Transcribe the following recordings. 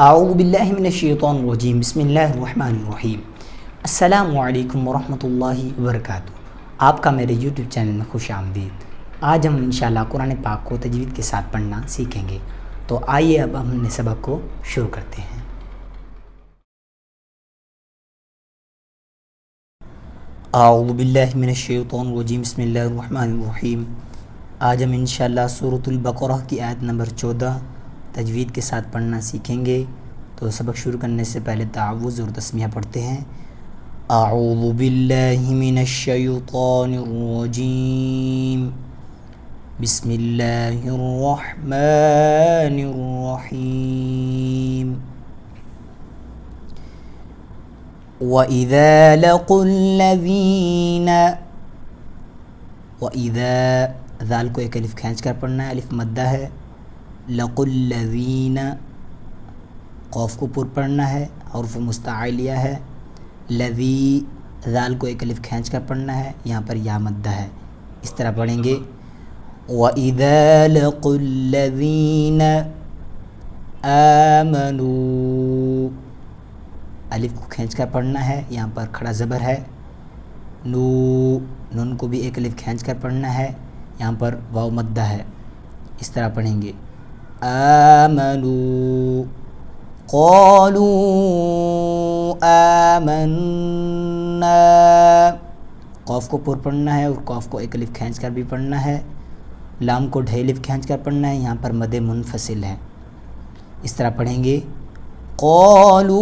اعوذ باللہ من الشیطان الرجیم بسم اللہ الرحمن الرحیم۔ السلام علیکم ورحمۃ اللہ وبرکاتہ۔ آپ کا میرے یوٹیوب چینل میں خوش آمدید۔ آج ہم انشاءاللہ قرآن پاک کو تجوید کے ساتھ پڑھنا سیکھیں گے، تو آئیے اب ہم نے سبق کو شروع کرتے ہیں۔ اعوذ باللہ من الشیطان الرجیم بسم اللہ الرحمن الرحیم۔ آج ہم انشاءاللہ سورۃ البقرہ کی آیت نمبر 14 تجوید کے ساتھ پڑھنا سیکھیں گے، تو سبق شروع کرنے سے پہلے تعوذ اور تسمیہ پڑھتے ہیں۔ اعوذ باللہ من الشیطان الرجیم بسم اللہ الرحمن الرحیم۔ وَإِذَا لَقُوا الَّذِينَ، وَإِذَا ذال کو ایک الف کھینچ کر پڑھنا ہے، الف مدہ ہے۔ لَقُوا الَّذِينَ قوف کو پر پڑھنا ہے، حرف مستعلیہ ہے۔ لذی ذال کو ایک الف کھینچ کر پڑھنا ہے، یہاں پر یا مدہ ہے، اس طرح پڑھیں گے۔ وَإِذَا لَقُوا الَّذِينَ آمَنُوا، الف کو کھینچ کر پڑھنا ہے، یہاں پر کھڑا زبر ہے۔ نون کو بھی ایک الف کھینچ کر پڑھنا ہے، یہاں پر واو مدہ ہے، اس طرح پڑھیں گے۔ آمنوا قالوا آمنا، قوف کو پر پڑھنا ہے اور قوف کو ایک الف کھینچ کر بھی پڑھنا ہے۔ لام کو ڈھائی الف کھینچ کر پڑھنا ہے، یہاں پر مد منفصل ہے، اس طرح پڑھیں گے۔ قالوا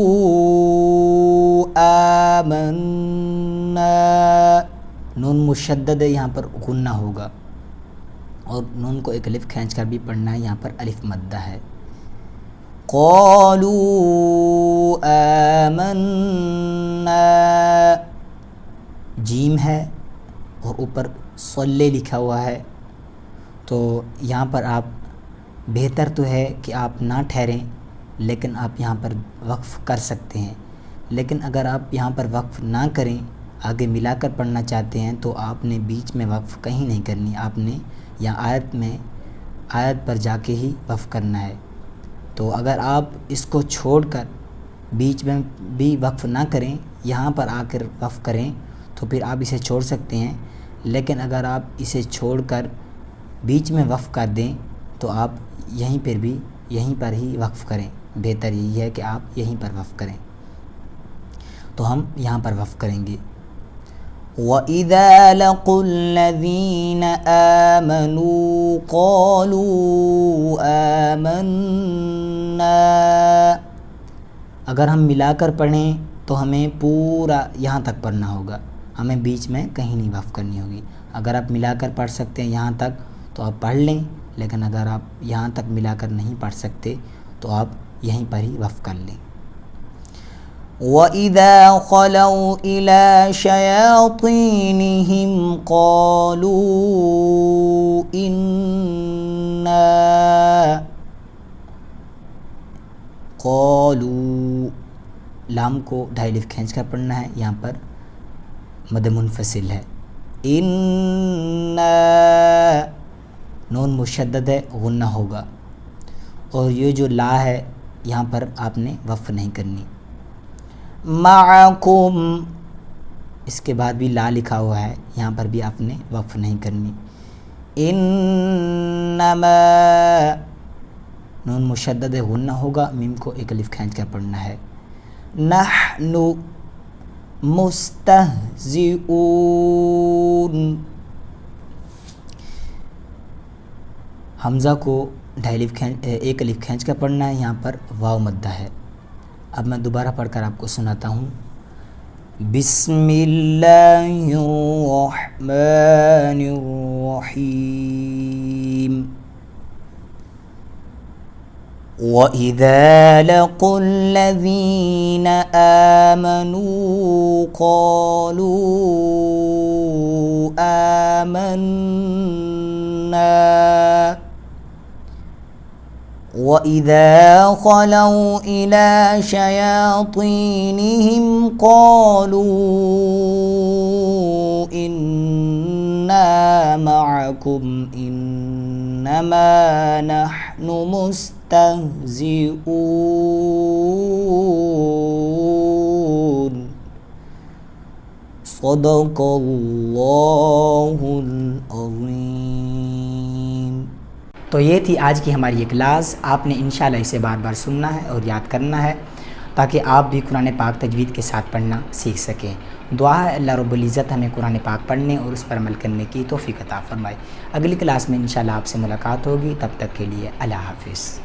آمنا، نون مشدد ہے، یہاں پر غنہ ہوگا، اور نون کو ایک الف کھینچ کر بھی پڑھنا ہے، یہاں پر الف مدہ ہے۔ قالوا آمنا، جیم ہے اور اوپر صلے لکھا ہوا ہے، تو یہاں پر آپ بہتر تو ہے کہ آپ نہ ٹھہریں، لیکن آپ یہاں پر وقف کر سکتے ہیں۔ لیکن اگر آپ یہاں پر وقف نہ کریں، آگے ملا کر پڑھنا چاہتے ہیں، تو آپ نے بیچ میں وقف کہیں نہیں کرنی، آپ نے یہاں آیت پر جا کے ہی وقف کرنا ہے۔ تو اگر آپ اس کو چھوڑ کر بیچ میں بھی وقف نہ کریں، یہاں پر آ کر وقف کریں، تو پھر آپ اسے چھوڑ سکتے ہیں۔ لیکن اگر آپ اسے چھوڑ کر بیچ میں وقف کر دیں، تو آپ یہیں پر ہی وقف کریں، بہتر یہی ہے کہ آپ یہیں پر وقف کریں۔ تو ہم یہاں پر وقف کریں گے۔ وَإِذَا لَقُوا الَّذِينَ آمَنُوا قَالُوا آمَنَّا، اگر ہم ملا کر پڑھیں تو ہمیں پورا یہاں تک پڑھنا ہوگا، ہمیں بیچ میں کہیں نہیں وقف کرنی ہوگی۔ اگر آپ ملا کر پڑھ سکتے ہیں یہاں تک تو آپ پڑھ لیں، لیکن اگر آپ یہاں تک ملا کر نہیں پڑھ سکتے تو آپ یہیں پر ہی وقف کر لیں۔ وَإِذَا خَلَوْا إِلَىٰ شَيَاطِينِهِمْ قَالُوا لام کو ڈھائی الف کھینچ کر پڑھنا ہے، یہاں پر مد منفصل ہے۔ نون مشدد ہے، غنہ ہوگا، اور یہ جو لا ہے یہاں پر آپ نے وقف نہیں کرنی۔ معکم، اس کے بعد بھی لا لکھا ہوا ہے، یہاں پر بھی آپ نے وقف نہیں کرنی۔ انما، نون مشدد ہے، غنہ ہوگا، میم کو ایک الف کھینچ کر پڑھنا ہے۔ نحن مستہزئون، حمزہ کو ایک الف کھینچ کر پڑھنا ہے، یہاں پر واو مدہ ہے۔ اب میں دوبارہ پڑھ کر آپ کو سناتا ہوں۔ بسم اللہ الرحمن الرحیم۔ وَإِذَا لَقُوا الَّذِينَ آمَنُوا قَالُوا آمَنَّا، وَإِذَا خَلَوْا إِلَىٰ شَيَاطِينِهِمْ قَالُوا إِنَّا مَعَكُمْ إِنَّمَا نَحْنُ مُسْتَهْزِئُونَ، يستهزئون صدق اللہ العظیم۔ تو یہ تھی آج کی ہماری یہ کلاس۔ آپ نے انشاءاللہ اسے بار بار سننا ہے اور یاد کرنا ہے تاکہ آپ بھی قرآن پاک تجوید کے ساتھ پڑھنا سیکھ سکیں۔ دعا ہے اللہ رب العزت ہمیں قرآن پاک پڑھنے اور اس پر عمل کرنے کی توفیق عطا فرمائے۔ اگلی کلاس میں انشاءاللہ آپ سے ملاقات ہوگی، تب تک کے لیے اللہ حافظ۔